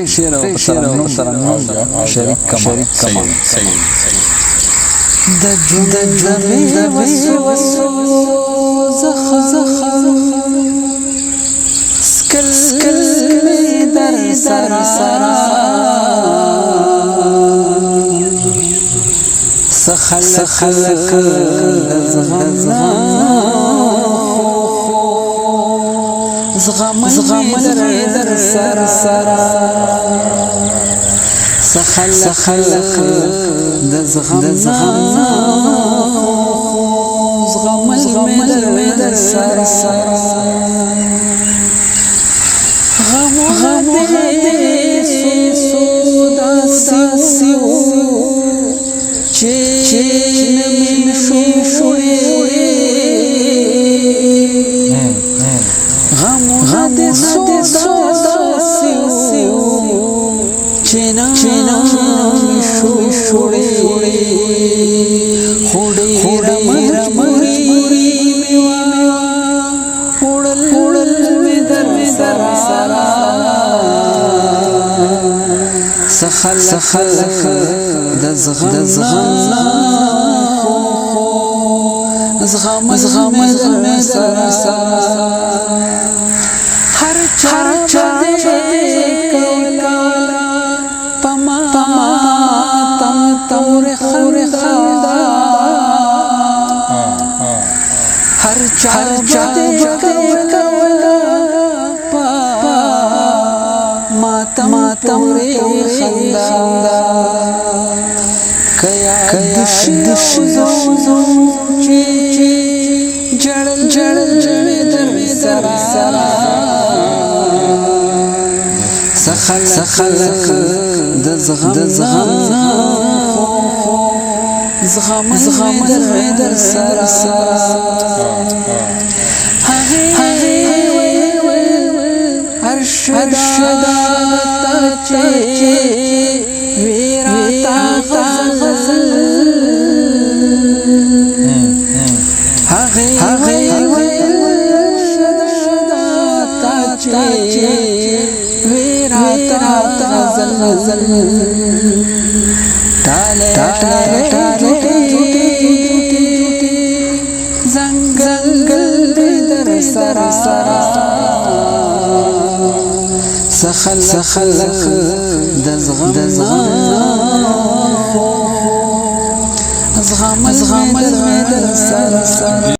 شعر او ترنم شریک کما د ژوند د وسو زخم سکل می در سرا سخلق زغم در سرا سخلق د زغم در سرا غم دې سودا سیو چین من شوړې غم دې سودا سیو چین من شوړې خوړې مجبوري میوا وړل می در سرا سخلق د زغم در سرا هر چا دې کولا پما تور خندا هر چا دې کولا ما تور خندا کیا دش جړل در سرا سخلق د زغم در سرا هر شدا چه ویرا غزل غزل ټاله زنګل در سرا سخلق د زغم در سرا